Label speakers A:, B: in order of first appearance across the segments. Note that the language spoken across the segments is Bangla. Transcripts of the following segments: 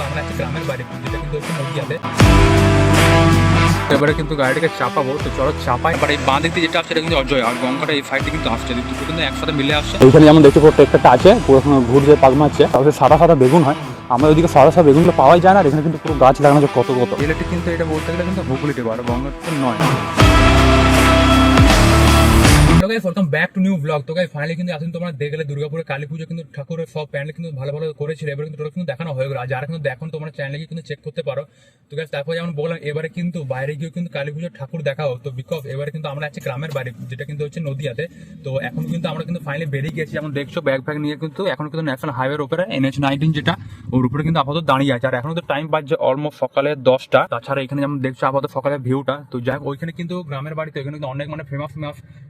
A: আমরা একটা গ্রামের বাড়ি, যেটা কিন্তু হচ্ছে নদীয়াতে। এবারে কিন্তু গাড়িটাকে চাপাবো, তো চলো চাপাই। এবার এই বাঁ দিক দিয়ে যেটা আসছে এটা কিন্তু অজয়, আর গঙ্গাটা এই সাইড দিয়ে কিন্তু আসছে, দুটো কিন্তু একসাথে মিলে আসছে।
B: এইখানে যেমন দেখতে পুরো ট্রেক্টরটা আছে, পুরো ঘুরছে পাক মারছে, তারপরে সাদা সাদা বেগুন হয়। আমাদের ওইদিকে সাদা সাদা বেগুনগুলো পাওয়াই যায় না, আর এখানে কিন্তু পুরো গাছ লাগানো আছে কত কত।
A: রিলেটিভ কিন্তু এটা বলতে গেলে কিন্তু হুগলি টিপ, আর গঙ্গার তো নয়। Welcome back to new blog. তো গাইস ফাইনালি কিন্তু এখন তোমরা দেখলে দুর্গাপুরে কালী পুজো কিন্তু ঠাকুরের সব প্যান্ডেল কিন্তু ভালো ভালো করেছিল, এবারে কিন্তু টোটাল কিন্তু দেখানো হয়ে গেল। আর যারা কিন্তু দেখুন তোমরা চ্যানেলে গিয়ে কিন্তু চেক করতে পারো। তো গাইস তারপর যেমন বললাম, এবারে কিন্তু বাইরে গিয়ে কিন্তু কালী পুজোর ঠাকুর দেখাও। তো বিকজ এবারে কিন্তু আমরা আছি গ্রামের বাড়ি, যেটা কিন্তু হচ্ছে নদীয়াতে। তো এখন কিন্তু আমরা কিন্তু ফাইনালি বেরিয়ে গেছি, যেমন দেখছো ব্যাগ ফ্যাগ নিয়ে কিন্তু এখন কিন্তু ন্যাশনাল হাইওয়ের উপরে NH-19 যেটা, ওর উপরে কিন্তু আপাতত দাঁড়িয়ে আছে। আর এখন তো টাইম বাজছে অলমোস্ট সকালে 10টা। তাছাড়া এখানে যেমন দেখছো আপাতত সকালের ভিউটা, তো যাই হোক ওইখানে কিন্তু গ্রামের বাড়িতে এখানে কিন্তু অনেক মানে ফেমাস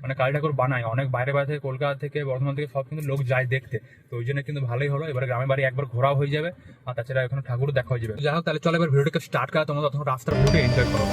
A: মানে কালী ঠাকুর বানায়, অনেক বাইরে বাইরে থেকে, কলকাতা থেকে, বর্ধমান থেকে সব কিন্তু লোক যায় দেখতে। তো ওই জন্য কিন্তু ভালোই হলো, এবার গ্রামের বাড়ি একবার ঘোরাও হয়ে যাবে, আর তাছাড়া এখানে ঠাকুরও দেখা হয়ে যাবে। যাই হোক তাহলে চলো এবার ভিডিওটাকে স্টার্ট করা, তোমরা তখন রাস্তার ভিডিওটা এনজয় করো।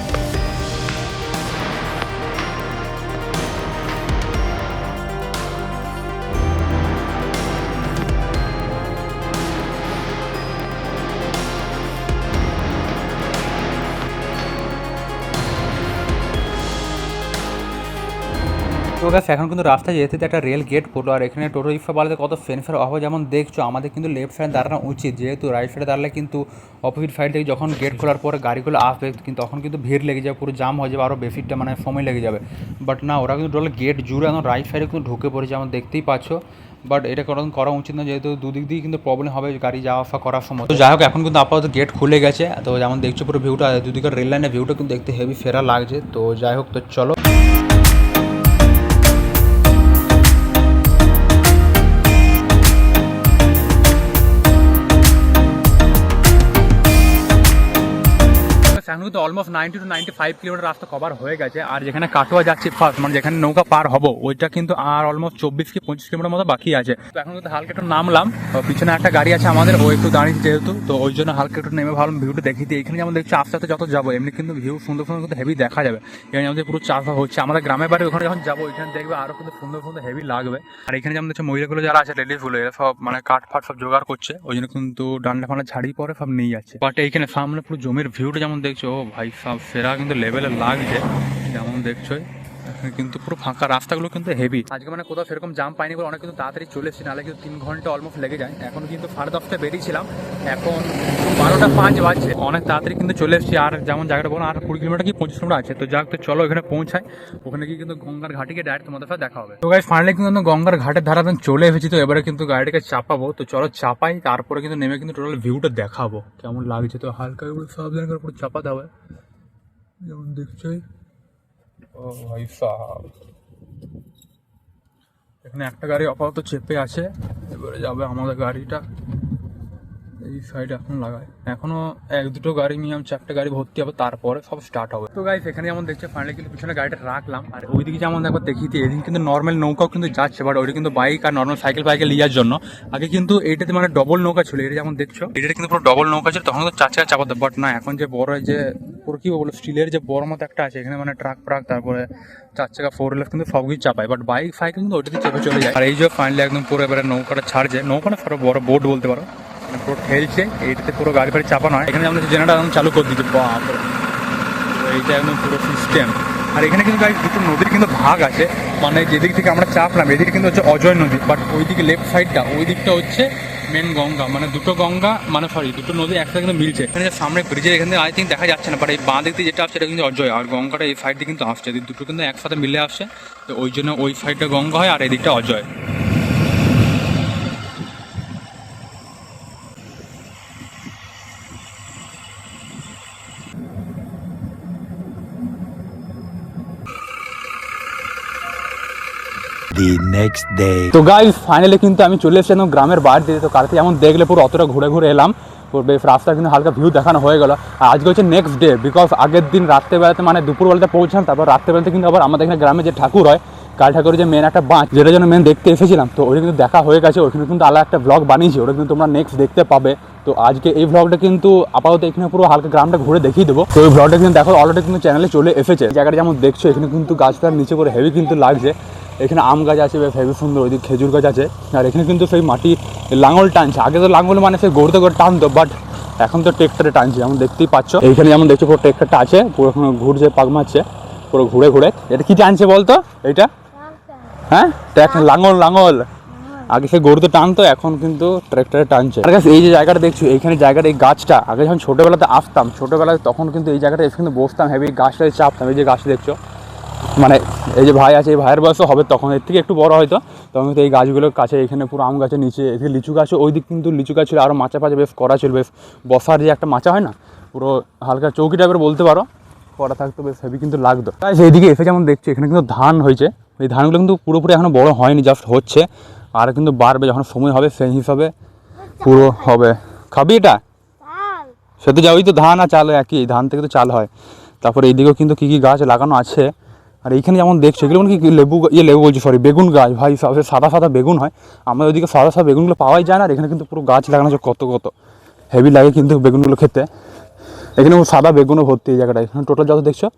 B: তো গাছ এখন কিন্তু রাস্তায় যেতে একটা রেল গেট পড়লো, আর এখানে টোটো রিক্সা বাড়াতে কত ফেনফের অভাব। যেমন দেখছো আমাদের কিন্তু লেফট সাইডে দাঁড়ানো উচিত, যেহেতু রাইট সাইডে দাঁড়ালে কিন্তু অপোজিট সাইড থেকে যখন গেট খোলার পরে গাড়িগুলো আসবে কিন্তু তখন কিন্তু ভিড় লেগে যাবে, পুরো জাম হয়ে যাবে, আরও বেশিটা মানে সময় লেগে যাবে। বাট না, ওরা কিন্তু টোটাল গেট জুড়ে এখন রাইট সাইডে কিন্তু ঢুকে পড়েছে, যেমন দেখতেই পাচ্ছ। বাট এটা করা উচিত না, যেহেতু দুদিক দিয়ে কিন্তু প্রবলেম হবে গাড়ি যাওয়া আসা করার সময়। তো যাই হোক এখন কিন্তু আপাতত গেট খুলে গেছে। তো যেমন দেখছো পুরো ভিউটা, দুদিকের রেল লাইনের ভিউটা কিন্তু দেখতে হেভি ফেরা লাগছে। তো যাই হোক, তো চলো।
A: এখন কিন্তু অলমোস্ট 90 to 95 কিলোমিটার রাস্তা কভার হয়ে গেছে। আর যেখানে কাটোয়া যাচ্ছে ফার্স্ট, মানে যেখানে নৌকা পার হবো, ওইটা কিন্তু আর অলমোস্ট 24 কি 25 কিলোমিটার মতো বাকি আছে। তো এখন কিন্তু হালকা একটু নামলাম, পিছনে একটা গাড়ি আছে আমাদের, ও একটু দাঁড়িয়েছে যেহেতু, তো ওই জন্য হালকা একটু নেমে ভাবলাম ভিউটা দেখি দিই। এখানে যেমন দেখছি আস্তে আস্তে যত যাবো এমনি কিন্তু ভিউ সুন্দর সুন্দর কিন্তু হেভি দেখা যাবে। এখানে আমাদের পুরো চাষবাস হচ্ছে, আমাদের গ্রামের বাড়ি ওখানে যখন যাবো ওইখানে দেখবে আরো কিন্তু সুন্দর সুন্দর হেভি লাগবে। আর এখানে যেমন দেখছো মহিলাগুলো যারা আছে, লেডিসগুলো, এরা সব মানে কাঠ ফাট সব জোগাড় করছে, ওই জন্য কিন্তু ডান্ডা ফান্ডা ছাড়িয়ে পরে সব নিয়ে যাচ্ছে। বাট এইখানে সামনে পুরো জমির ভিউটা যেমন দেখছো, ও ভাই সব সেরা কিন্তু লেভেলে লাগছে। যেমন দেখছো এখানে কিন্তু পুরো ফাঁকা রাস্তাগুলো কিন্তু হেভি। আজকে মানে কোথাও সেরকম জাম পাইনি বলে অনেক কিন্তু তাড়াতাড়ি চলে এসেছি, নাহলে কিন্তু 3 ঘন্টা অলমোস্ট লেগে যায়। এখন কিন্তু 10:30টায় বেরিয়েছিলাম, এখন 12টা 5 বাজছে, অনেক তাড়াতাড়ি কিন্তু চলে এসেছি। আর যেমন জায়গাটা বলো আর 20 কিলোমিটার কি 25 কিলোমিটার আছে। তো যাক, তো চলো এখানে পৌঁছাই, ওখানে গিয়ে কিন্তু গঙ্গার ঘাটে গিয়ে ডাইরেক্ট তোমাদের সাথে দেখা হবে। তো গাইস ফাইনালি কিন্তু গঙ্গার ঘাটের ধারা চলে এসেছি। তো এবারে কিন্তু গাড়িটাকে চাপাবো, তো চলো চাপাই, তারপরে কিন্তু নেমে কিন্তু টোটাল ভিউটা দেখাবো কেমন লাগছে। তো হালকা সাবধান করে পুরো চাপাতে হবে, যেমন দেখছোই। ও ভাই সাহেব, এখানে একটা গাড়ি আপাতত চেপে আছে, এবারে যাবে আমাদের গাড়িটা এই সাইডে। এখন লাগায় এখনো 1-2 গাড়ি, মিনিমাম 4টে গাড়ি ভর্তি হবে, তারপরে সব স্টার্ট হবে। তো গাইস এখানে যেমন দেখছে ফাইনালি কিন্তু পিছনে গাড়িটা রাখলাম, আর ওইদিকে যেমন একবার দেখিতে এদিকে কিন্তু নর্মাল নৌকাও কিন্তু যাচ্ছে, বাট ওইটা কিন্তু বাইক আর নর্মাল সাইকেল নেওয়ার জন্য। আগে কিন্তু এইটাতে মানে ডবল নৌকা ছিল, এটা যেমন দেখছো এটা কিন্তু পুরো ডবল নৌকা ছিল, তখন তো 4 চাকা চাপাতে। বাট না, এখন যে বড় যে পুরো কি বলবো স্টিলের যে বড় মতো একটা আছে, এখানে মানে ট্রাক তারপরে 4 চাকা 4 হুইলার কিন্তু সব কিছু চাপায়, বাট বাইক সাইকেল কিন্তু ওইটাতে চেপে চলে যায়। আর এই যে ফাইনালি একদম পুরো এবারে নৌকাটা ছাড়ছে, নৌকা না বড় বোট বলতে পারো, পুরো ঠেলছে, এইটাতে পুরো গাড়ি ফাড়ি চাপানো হয়। এখানে আমাদের জেনারেটর একদম চালু করে দিচ্ছে, বাপ এইটা একদম পুরো সিস্টেম। আর এখানে কিন্তু দুটো নদীর কিন্তু ভাগ আছে, মানে যেদিক থেকে আমরা চাপলাম এদিকে কিন্তু হচ্ছে অজয় নদী, বাট ওইদিকে লেফট সাইডটা ওই দিকটা হচ্ছে মেন গঙ্গা। মানে দুটো গঙ্গা মানে দুটো নদী একসাথে কিন্তু মিলছে। এখানে যে সামনে ব্রিজের এখানে আই থিঙ্ক দেখা যাচ্ছে না, বাট এই বাঁ দিক দিয়ে যেটা আসছে এটা কিন্তু অজয়, আর গঙ্গাটা এই সাইড দিয়ে কিন্তু আসছে, দুটো কিন্তু একসাথে মিলে আসছে। তো ওই জন্য ওই সাইডটা গঙ্গা হয় আর এই দিকটা অজয়।
B: তো গাইস ফাইনালি কিন্তু আমি চলে এসেছি গ্রামের বাড়ি দিয়ে। তো কালকে যেমন দেখলে পুরো অতটা ঘুরে ঘুরে এলাম, রাস্তা কিন্তু হালকা ভিউ দেখানো হয়ে গেল। আর আজকে হচ্ছে নেক্সট ডে, বিকজ আগের দিন রাত্রেবেলাতে মানে দুপুরবেলাতে পৌঁছলাম, তারপর রাত্রেবেলাতে কিন্তু আবার আমাদের এখানে গ্রামে যে ঠাকুর হয়, কালী ঠাকুরের যে মেন একটা বাঁধ, যেটা জন্য মেন দেখতে এসেছিলাম, তো ওইটা কিন্তু দেখা হয়ে গেছে। ওইখানে কিন্তু আলাদা একটা ব্লগ বানিয়েছি, ওটা কিন্তু তোমরা নেক্সট দেখতে পাবে। তো আজকে এই ব্লগটা কিন্তু আপাতত এখানে পুরো হালকা গ্রামটা ঘুরে দেখিয়ে দেবো। তো এই ব্লগটা কিন্তু দেখো অলরেডি কিন্তু চ্যানেলে চলে এসেছে। জায়গাটা যেমন দেখছো এখানে কিন্তু গাছটার নিচে করে হেভি কিন্তু লাগছে, এখানে আম গাছ আছে বেশ হেভি সুন্দর, ওইদিকে খেজুর গাছ আছে। আর এখানে কিন্তু সেই মাটি লাঙল টানছে, আগে তো লাঙল মানে সেই গড়তে করে টানতো, বাট এখন তো ট্রেক্টরে টানছে, যেমন দেখতেই পাচ্ছ এইখানে যেমন দেখছো পুরো ট্রেক্টরটা আছে, পুরো এখন ঘুরছে, পাক মারছে পুরো ঘুরে ঘুরে। এটা কি টানছে বলতো এইটা? হ্যাঁ ট্র্যাক্টর, লাঙল। আগে সে গরুতে টানতো, এখন কিন্তু ট্র্যাক্টরে টানছে। আর এই যে জায়গাটা দেখছো, এইখানে জায়গাটা, এই গাছটা আগে যখন ছোটোবেলাতে আসতাম, ছোটোবেলায় তখন কিন্তু এই জায়গাটা এসে কিন্তু বসতাম, হেভি গাছটায় চাপতাম। এই যে গাছ দেখছো, মানে এই যে ভাই আছে, এই ভাইয়ের বয়সও হবে তখন, এর থেকে একটু বড় হয়তো, তখন কিন্তু এই গাছগুলোর কাছে এখানে পুরো আম গাছের নিচে, এদিকে লিচু গাছও, ওই দিক কিন্তু লিচু গাছ ছিল, আরও মাচা ফাচা বেশ করা ছিল, বেশ বসার যে একটা মাচা হয় না, পুরো হালকা চৌকি টাইপের বলতে পারো, করা থাকতো, বেশ হেভি কিন্তু লাগতো। তাই এইদিকে এসে যেমন দেখছি এখানে কিন্তু ধান হয়েছে, এই ধানগুলো কিন্তু পুরোপুরি এখনো বড় হয়নি, জাস্ট হচ্ছে, আর কিন্তু বাড়বে যখন সময় হবে সেই হিসাবে পুরো হবে। খাবি এটা? সে তো যাওই তো, ধান আর চাল একই, ধান থেকে তো চাল হয়। তারপরে এইদিকেও কিন্তু কী কী গাছ লাগানো আছে, আর এইখানে যেমন দেখছো এগুলো মানে কি লেবু, লেবু বলছি সরি, বেগুন গাছ ভাই, সাদা সাদা বেগুন হয়, আমাদের ওইদিকে সাদা সাদা বেগুনগুলো পাওয়াই যায় না, আর এখানে কিন্তু পুরো গাছ লাগানো আছে কত কত, হেভি লাগে কিন্তু বেগুনগুলো খেতে। এখানে সাদা বেগুনও ভর্তি এই জায়গাটায়, এখানে টোটাল যত দেখছো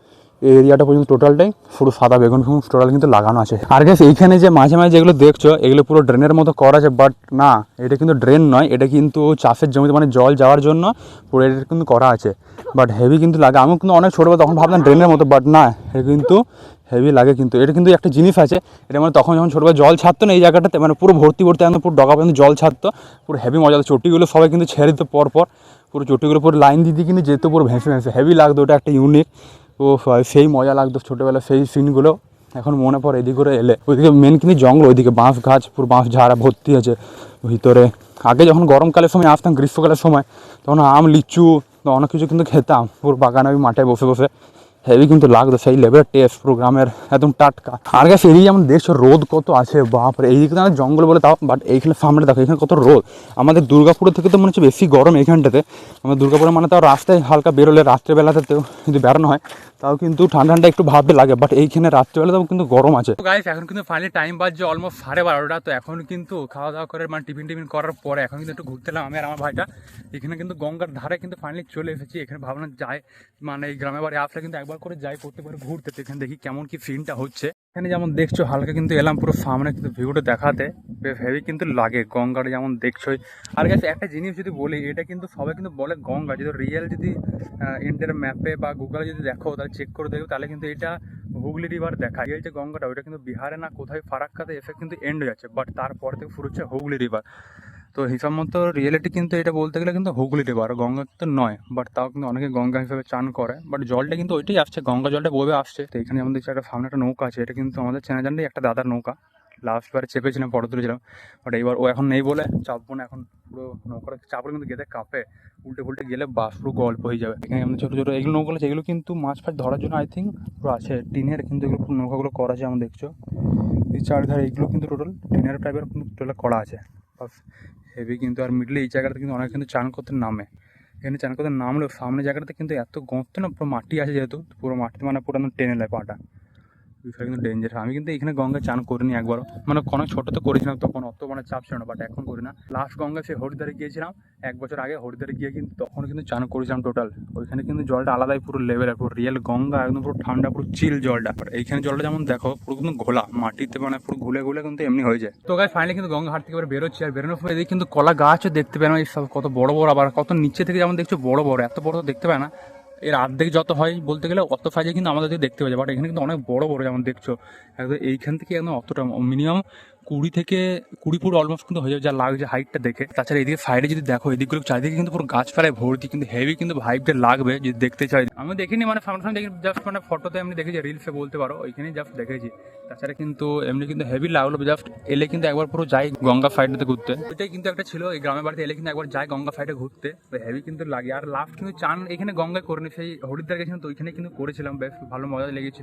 B: এই এরিয়াটা পর্যন্ত টোটালটাই পুরো সাদা বেগুন টোটাল কিন্তু লাগানো আছে। আর গেছে এইখানে যে মাঝে মাঝে যেগুলো দেখছো এগুলো পুরো ড্রেনের মতো করা আছে, বাট না, এটা কিন্তু ড্রেন নয়, এটা কিন্তু চাষের জমিতে মানে জল যাওয়ার জন্য পুরো এটা কিন্তু করা আছে, বাট হেভি কিন্তু লাগে। আমি কিন্তু অনেক ছোটোবেলা তখন ভাবতাম ড্রেনের মতো, বাট না, এটা কিন্তু হেভি লাগে। কিন্তু এটা কিন্তু একটা জিনিস আছে, এটা মানে তখন যখন ছোটোবেলা জল ছাড়তো না এই জায়গাটাতে, মানে পুরো ভর্তি একদম পুরো ডগা পর্যন্ত জল ছাড়তো, পুরো হেভি মজা হতো। চটিগুলো সবাই কিন্তু ছেড়ে দিত পর পুরো চটিগুলো পুরো লাইন দিয়ে কিন্তু যেত পুরো ভেসে হেভি লাগতো, ওটা একটা ইউনিক। ও সেই মজা লাগতো ছোটোবেলা, সেই সিনগুলো এখন মনে পড়ে। এদিকে করে এলে ওইদিকে মেন কিন্তু জঙ্গল, ওইদিকে বাঁশ গাছ, পুরো বাঁশ ঝাড়া ভর্তি আছে ভিতরে। আগে যখন গরমকালের সময় আসতাম, গ্রীষ্মকালের সময়, তখন আম লিচু অনেক কিছু কিন্তু খেতাম, পুরো বাগানে ওই মাঠে বসে বসে, হেভি কিন্তু লাগতো, সেই লেভেলের টেস্ট, পুরো গ্রামের একদম টাটকা। আর গাছ এদিকে যেমন দেখছো রোদ কত আছে, বাপরে, এইদিকে তো জঙ্গল বলে তাও, বাট এইখানে সামনে দেখো এখানে কত রোদ। আমাদের দুর্গাপুরের থেকে তো মনে হচ্ছে বেশি গরম এইখানটাতে। আমাদের দুর্গাপুরে মানে তাও রাস্তায় হালকা বেরোলে, রাত্রেবেলাতেও যদি বেরোনো হয় তাও কিন্তু ঠান্ডা একটু ভাবতে লাগে, বাট এইখানে রাত্রেবেলাতেও কিন্তু গরম আছে।
A: তো গাইস এখন কিন্তু ফাইনালি টাইম বাজছে অলমোস্ট 12:30, তো এখন কিন্তু খাওয়া দাওয়া করে মানে টিফিন করার পরে এখন কিন্তু একটু ঘুরতে এলাম আমি আর আমার ভাইটা। এখানে কিন্তু গঙ্গার ধারে কিন্তু ফাইনালি চলে এসেছি। এখানে ভাবলাম যাই, মানে এই গ্রামের বাড়ি আসলে কিন্তু একবার করে যাই করতে পারে ঘুরতে, তো এখানে দেখি কেমন কি সিনটা হচ্ছে। এখানে যেমন দেখছো হালকা কিন্তু এলাম পুরো সামনে কিন্তু ভিউটা দেখাতে, বেশ হেভি কিন্তু লাগে গঙ্গাটা যেমন দেখছোই। আর গাইস একটা জিনিস যদি বলি, এটা কিন্তু সবাই কিন্তু বলে গঙ্গা, যদি রিয়েল যদি ইন্ডিয়ার ম্যাপে বা গুগলে যদি দেখো, তাহলে চেক করে দেখো, তাহলে কিন্তু এটা হুগলি রিভার দেখা। এই যে গঙ্গাটা ওইটা কিন্তু বিহারে না কোথায় ফারাক্কাতে এসে কিন্তু এন্ড হয়ে যাচ্ছে, বাট তারপর থেকে শুরু হচ্ছে হুগলি রিভার। তো হিসাব মতো রিয়েলিটি কিন্তু এটা বলতে গেলে কিন্তু হুগলি রিভার, গঙ্গা কিন্তু নয়, বাট তাও কিন্তু অনেকে গঙ্গা হিসেবে চান করে, বাট জলটা কিন্তু ওইটাই আসছে, গঙ্গা জলটা বয়ে আসছে। তো এখানে আমাদের একটা সামনে একটা নৌকা আছে, এটা কিন্তু আমাদের চেনা জানলেই একটা দাদার নৌকা, লাস্টবার চেপেছিলাম, ফটো তুলেছিলাম, বাট এইবার ও এখন নেই বলে চাপবো না, এখন পুরো নৌকাটা চাপলে কিন্তু গেতে কাঁপে, উল্টে গেলে বাস পুরো গল্প হয়ে যাবে। এখানে আমাদের ছোটো ছোটো এগুলো নৌকা আছে, এগুলো কিন্তু মাছ ফাছ ধরার জন্য আই থিঙ্ক পুরো আছে টিনের, কিন্তু এগুলো পুরো নৌকাগুলো করা আছে, যেমন দেখছো এই চারধারে এগুলো কিন্তু টোটাল টিনের টাইপের কিন্তু টোটাল করা আছে, বাস হেভি কিন্তু। আর মিডলে এই জায়গাটাতে কিন্তু অনেক কিন্তু চান করতে নামে, এখানে চান করতে নামলেও সামনে জায়গাটাতে কিন্তু এত গর্ত না, পুরো মাটি আছে, যেহেতু পুরো মাটিতে মানে পুরো টেনে নেয় পাটা, বিষয়টা কিন্তু ডেঞ্জার। আমি কিন্তু এখানে গঙ্গায় চান করিনি একবারও, মানে অনেক ছোটোতে করেছিলাম, তখন অত মানে চাপ ছিল না, বাট এখন করি না। লাস্ট গঙ্গা সে হরিদ্বারে গিয়েছিলাম 1 বছর আগে, হরিদ্বারে গিয়ে কিন্তু তখন কিন্তু চান করেছিলাম টোটাল। ওইখানে কিন্তু জলটা আলাদাই পুরো লেভেলের, পুরো রিয়েল গঙ্গা, একদম পুরো ঠান্ডা, পুরো চিল জলটা। এইখানে জলটা যেমন দেখো পুরো কিন্তু ঘোলা মাটিতে, মানে পুরো ঘুলে কিন্তু এমনি হয়ে যায়। তো গাইস ফাইনালি কিন্তু গঙ্গা ঘাট থেকে এবার বেরোচ্ছি, আর বেরোনোর সময় এদিকে কিন্তু কলা গাছও দেখতে পেলাম, এই সব কত বড় বড়, আবার কত নিচে থেকে যেমন দেখছো বড় বড়, এত বড় তো দেখতে পায় না, এর অর্ধেক যত হয় বলতে গেলে অত সাইজে কিন্তু আমাদের দেখতে পাওয়া যায়, বাট এখানে কিন্তু অনেক বড় বড়, যেমন দেখছো একদম এইখান থেকে একদম অতটা মিনিমাম 20 ফুট অলমোস্ট কিন্তু হয়ে যাবে, যা লাগছে হাইটটা দেখে। তাছাড়া এদিকে সাইডে যদি দেখো, এদিকগুলো চারিদিকে কিন্তু পুরো গাছপালায় ভর্তি, কিন্তু হেভি কিন্তু ভাইবটা লাগবে যদি দেখতে চাই। আমি দেখিনি মানে সামনে দেখি, জাস্ট মানে ফটোতে এমনি দেখেছি, রিলসে বলতে পারো, ওইখানেই জাস্ট দেখেছি। তাছাড়া কিন্তু এমনি কিন্তু হেভি লাগলো, জাস্ট এলে কিন্তু একবার পুরো যাই গঙ্গা সাইডটাতে ঘুরতে, ওইটাই কিন্তু একটা ছিল এই গ্রামের বাড়িতে এলে কিন্তু একবার যাই গঙ্গা সাইডে ঘুরতে, তো হেভি কিন্তু লাগে। আর লাস্ট কিন্তু চান এখানে গঙ্গায় করিনি, সেই হরিদ্বার গেছিলাম, তো ওইখানে কিন্তু করেছিলাম, বেশ ভালো মজা লেগেছিল।